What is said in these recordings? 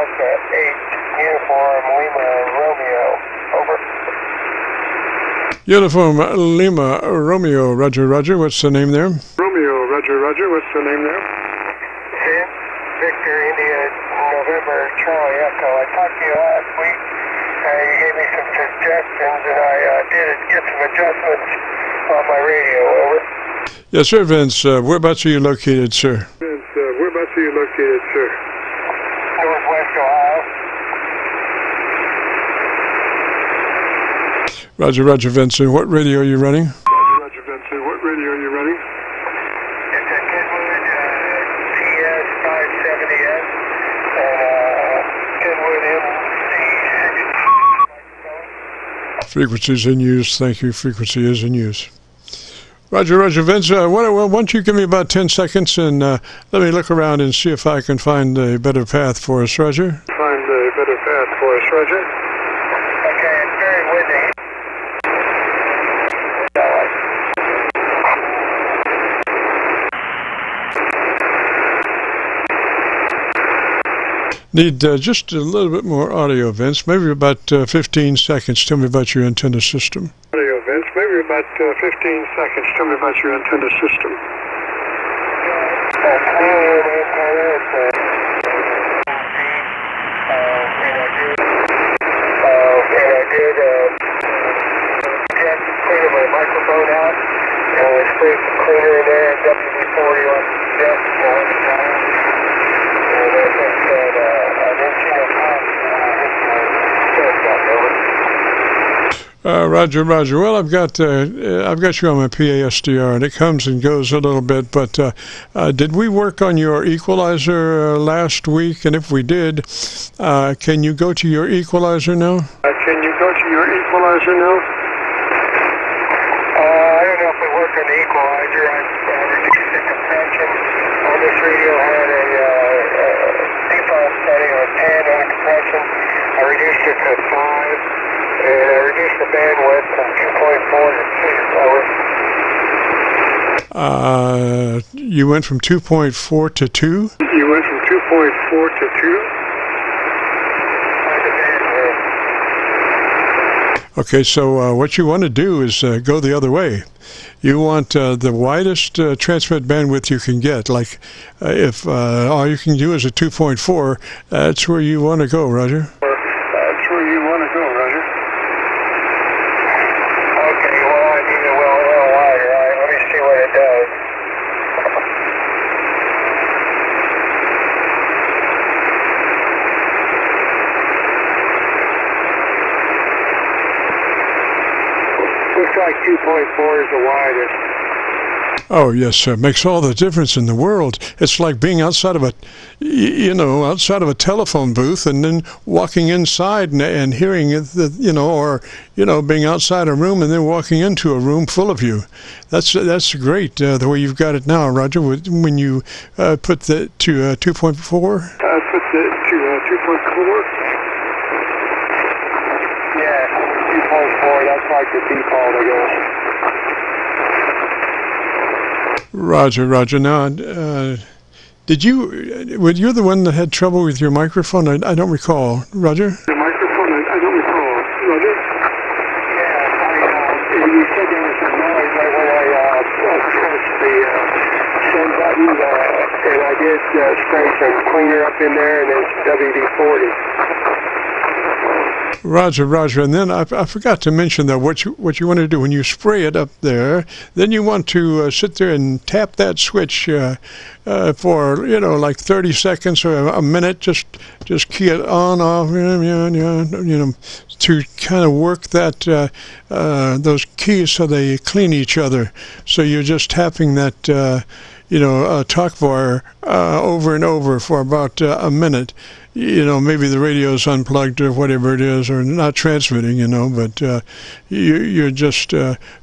Alpha 8, Uniform Lima Romeo. Over. Uniform Lima Romeo, Roger, Roger. What's the name there? Romeo, Roger, Roger. What's the name there? Vince, Victor, India, November, Charlie, Echo. I talked to you last week. You gave me some suggestions, and I did get some adjustments on my radio. Over. Yes, sir, Vince. Whereabouts are you located, sir? Vince, whereabouts are you located, sir? Northwest Ohio. Roger, Roger, Vince. And what radio are you running? Roger, Roger, Vince. What radio are you running? It's a Kenwood TS570S and Kenwood MC. Frequency's in use. Thank you. Frequency is in use. Roger, Roger, Vince. Why don't you give me about 10 seconds and let me look around and see if I can find a better path for us, Roger. Find a better path for us, Roger. Okay, it's very windy. Need just a little bit more audio, Vince. Maybe about 15 seconds. Tell me about your antenna system. Audio, Vince. Maybe about 15 seconds. Tell me about your antenna system. Clear my microphone out, and we sprayed some cleaner in there, WD-40 on the desk, and I think that I didn't see no cops. Roger, Roger. Well, I've got you on my PASDR, and it comes and goes a little bit. But did we work on your equalizer last week? And if we did, can you go to your equalizer now? Can you go to your equalizer now? I don't know if we worked on the equalizer. I reduced the compression on this radio. Had a default setting on 10 on the compression. I reduced it to 5, and I reduced the bandwidth from 2.4 to 2. Over. You went from 2.4 to 2? You went from 2.4 to 2? Okay, so what you want to do is go the other way. You want the widest transmit bandwidth you can get. Like if all you can do is a 2.4, that's where you want to go, Roger. That's where you want to go, Roger. Okay, well, I need a little wider. All right, let me see what it does. Looks like 2.4 is the widest. Oh yes, sir. Makes all the difference in the world. It's like being outside of a, outside of a telephone booth, and then walking inside and hearing it, or being outside a room and then walking into a room full of you. That's great. The way you've got it now, Roger. When you put the to 2.4. Put the to 2.4. Yeah, 2.4. That's like the default, I guess. Roger, Roger. Now, did you're the one that had trouble with your microphone? I don't recall. Roger? The microphone, I don't recall. Roger? Yeah, you said there was some noise right when I pressed the send button, and I did spray some cleaner up in there, and then some WD-40. Roger, Roger. And then I forgot to mention that what you want to do when you spray it up there, then you want to sit there and tap that switch for like 30 seconds or a minute. Just key it on, off, to kind of work that those keys so they clean each other. So you're just tapping that talk bar over and over for about a minute. Maybe the radio's unplugged or whatever it is, or not transmitting, but you're just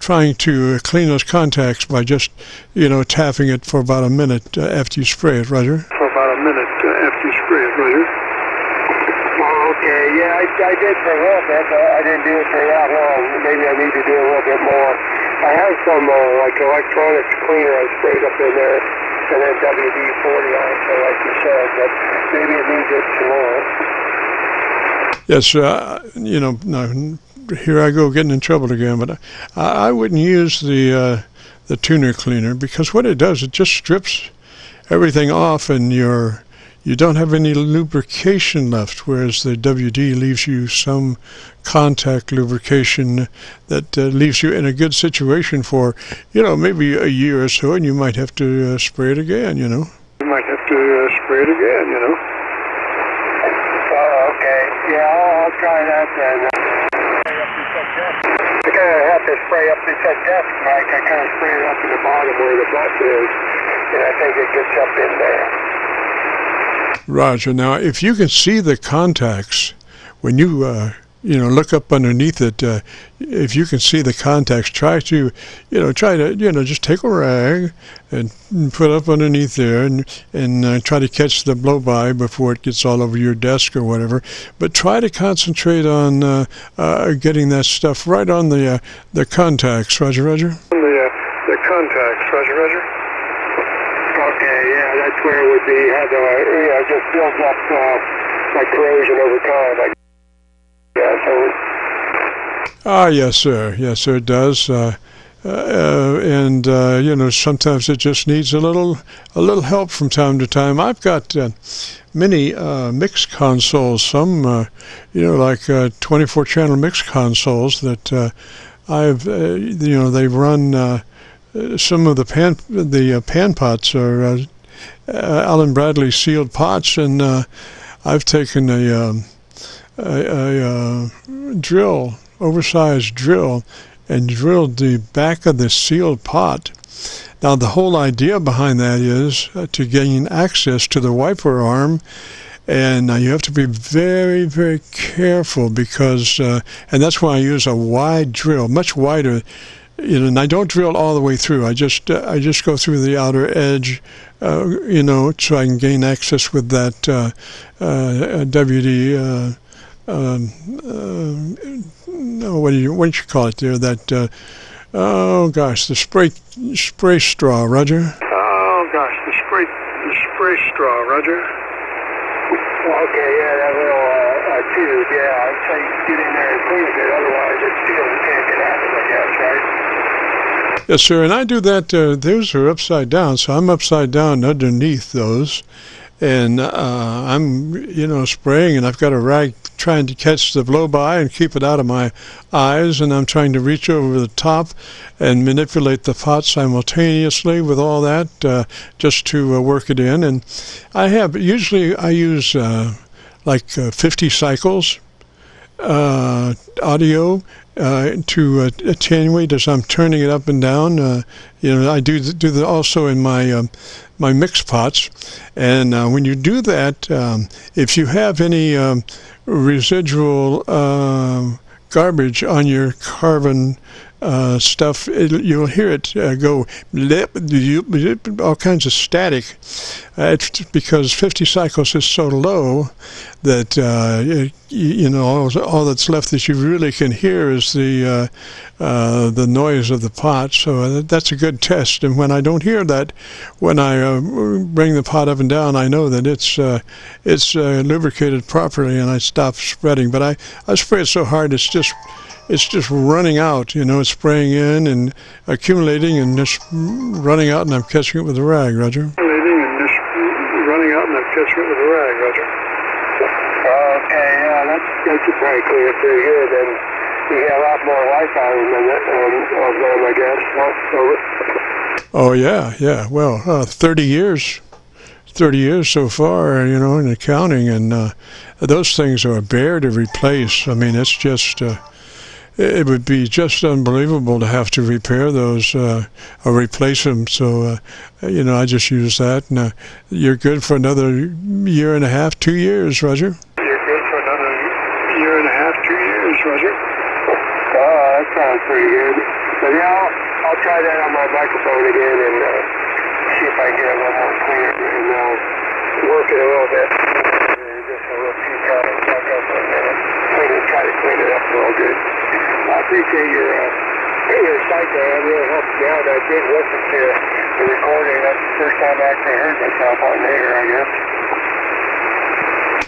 trying to clean those contacts by just, tapping it for about a minute after you spray it, Roger. For about a minute after you spray it, Roger. Oh, okay, yeah, I did for a little bit, but I didn't do it for that long. Maybe I need to do a little bit more. I have some, like electronics cleaner I sprayed up in there. and then WD-40 also, like you said, but maybe it needs it some more. Yes, you know, no, here I go getting in trouble again, but I wouldn't use the tuner cleaner, because what it does, it just strips everything off, and you don't have any lubrication left, whereas the WD leaves you some contact lubrication that leaves you in a good situation for, you know, maybe a year or so, and you might have to spray it again, you know. You might have to spray it again, you know. Okay. Yeah, I'll try that then. I kind of have to spray up this desk, Mike. I kind of spray it up in the bottom where the bus is, and I think it gets up in there. Roger. Now, if you can see the contacts when you you know, look up underneath it, if you can see the contacts, try to just take a rag and put up underneath there, and try to catch the blow by before it gets all over your desk or whatever. But try to concentrate on getting that stuff right on the contacts. Roger, Roger. The contacts. Roger, Roger. Okay, yeah, that's where it would be. Had it just builds up like corrosion over time. Yeah, so. Yes, sir. Yes, sir, it does. And you know, sometimes it just needs a little help from time to time. I've got many mix consoles, some you know, like 24-channel mix consoles that I've you know, they run some of the pan pots are Allen Bradley sealed pots, and I've taken a drill, oversized drill, and drilled the back of the sealed pot. Now, the whole idea behind that is to gain access to the wiper arm, and you have to be very, very careful, because, and that's why I use a wide drill, much wider, you know, and I don't drill all the way through. I just go through the outer edge, you know, so I can gain access with that WD. What do you call it there? That oh gosh, the spray straw, Roger. Oh gosh, the spray straw, Roger. Okay, yeah, that little tube, yeah. I'd say get in there and clean it, otherwise it still can't get out of it, I guess, right? Yes, sir, and I do that. Those are upside down, so I'm upside down underneath those, and I'm, you know, spraying, and I've got a rag trying to catch the blow by and keep it out of my eyes, and I'm trying to reach over the top and manipulate the pot simultaneously with all that, just to work it in. And I use like 50 cycles audio to attenuate as I'm turning it up and down. You know, I do that also in my my mix pots, and when you do that, if you have any residual garbage on your carbon stuff, you'll hear it go all kinds of static. It's because 50 cycles is so low that you know, all that's left that you really can hear is the noise of the pot. So that's a good test. And when I don't hear that, when I bring the pot up and down, I know that it's lubricated properly, and I stop spreading. But I spray it so hard it's just running out, you know. It's spraying in and accumulating and just running out, and I'm catching it with a rag, Roger. Accumulating and just running out, and I'm catching it with a rag, Roger. Okay, yeah, that's probably clear pretty good, and you get a lot more life out of them, I guess. Oh yeah. Well, 30 years so far, you know, in accounting, and those things are bare to replace. I mean, it's just. It would be just unbelievable to have to repair those or replace them. So, you know, I just use that. And you're good for another year and a half, 2 years, Roger. You're good for another year and a half, 2 years, Roger. Oh, that sounds pretty good. But yeah, I'll try that on my microphone again and see if I can get it a little more clear and work it a little bit. Just a little few times, back up for a minute. Try to clean it up a little good. I appreciate your site there. It really helps me out. I did listen to the recording. That's the first time I actually heard myself on there, I guess.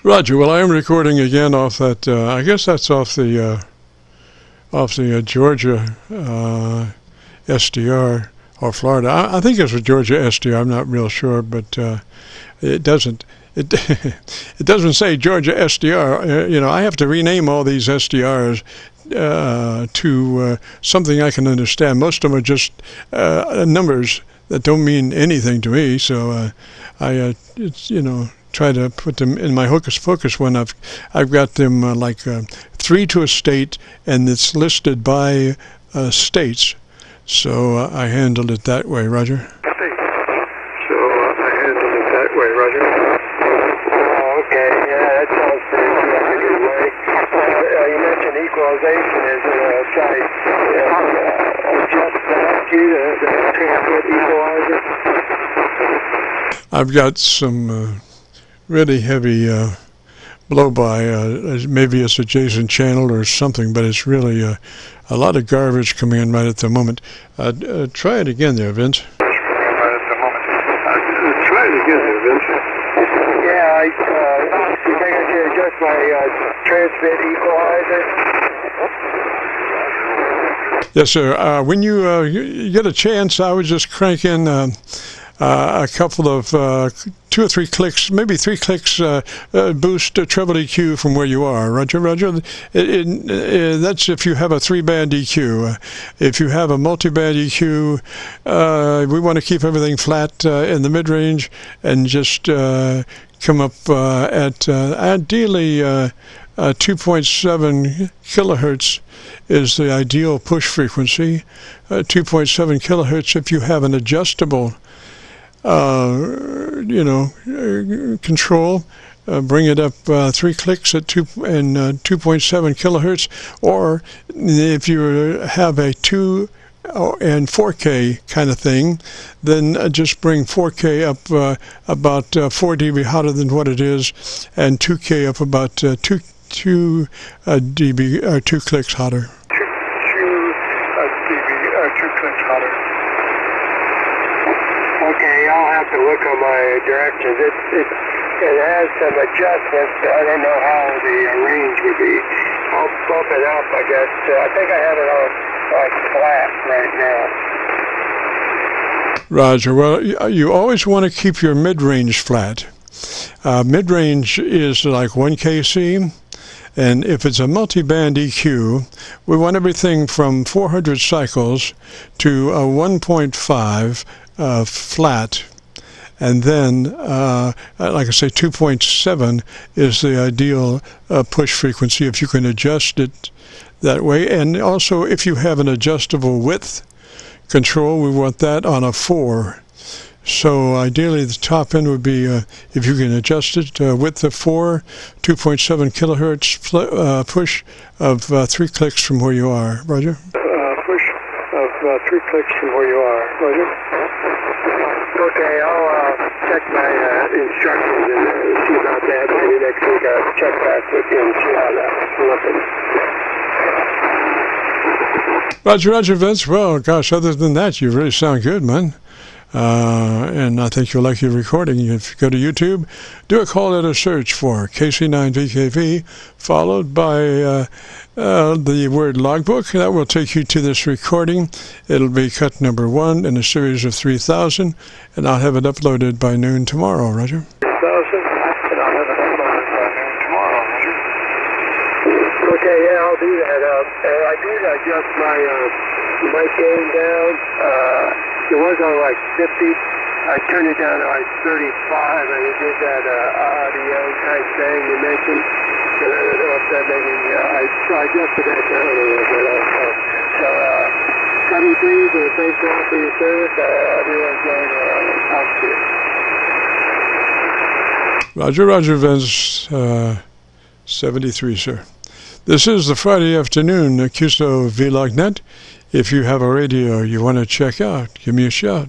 Roger. Well, I am recording again off that. I guess that's off the Georgia SDR or Florida. I think it's a Georgia SDR. I'm not real sure, but it doesn't. It doesn't say Georgia SDR. You know, I have to rename all these SDRs to something I can understand. Most of them are just numbers that don't mean anything to me. So I try to put them in my hocus pocus when I've got them like 3 to a state, and it's listed by states. So I handled it that way, Roger. Okay, yeah, that sounds pretty good way. You mentioned equalization. Is it try adjust the EQ, the transmit equalizer? I've got some really heavy blow-by. Maybe it's a Jason channel or something, but it's really a lot of garbage coming in right at the moment. Try it again there, Vince. Try it again there, Vince. Yeah, you think I should adjust my transmit equalizer? Yes, sir. When you get a chance, I would just crank in a couple of 2 or 3 clicks, maybe 3 clicks, boost treble EQ from where you are. Roger. That's if you have a 3-band EQ. If you have a multi-band EQ, we want to keep everything flat in the mid-range and just come up at ideally 2.7 kilohertz is the ideal push frequency. 2.7 kilohertz if you have an adjustable control, bring it up 3 clicks at 2.7 kilohertz, or if you have a 2 and 4K kind of thing, then just bring 4K up about 4 dB hotter than what it is, and 2K up about 2 dB or 2 clicks hotter. 2 clicks hotter. Okay, I'll have to look on my directions. It has some adjustments. I don't know how the range would be. I'll bump it up, I guess. I think I have it on like flat right now. Roger. Well, you always want to keep your mid-range flat. Mid-range is like 1 KC, and if it's a multi-band EQ, we want everything from 400 cycles to a 1.5 flat, and then, like I say, 2.7 is the ideal push frequency if you can adjust it that way. And also, if you have an adjustable width control, we want that on a 4. So ideally the top end would be, if you can adjust it, width of 4, 2.7 kilohertz push of 3 clicks from where you are. Roger? Push of 3 clicks from where you are. Roger? Okay, I'll check my instructions and see about that. Maybe next week I'll check back with you and see how that's looking. Roger, Vince. Well, gosh, other than that, you really sound good, man. And I think you'll like your recording. If you go to YouTube, do a call out a search for KC9VKV, followed by the word logbook. That will take you to this recording. It'll be cut number 1 in a series of 3,000, and I'll have it uploaded by noon tomorrow, Roger. 3,000, and I'll have it uploaded by noon tomorrow, Roger. Okay, yeah, I'll do that. I did adjust my mic gain down. It was on like 50. I turned it down to like 35, and it did that audio type thing you mentioned. And I don't know if that maybe, I adjusted that down a little bit also. So, cutting please, and thanks a lot for your service. I'll do it again. Talk to you. Roger, Vince, 73, sir. This is the Friday afternoon Qso-Vlog net. If you have a radio you want to check out, give me a shout.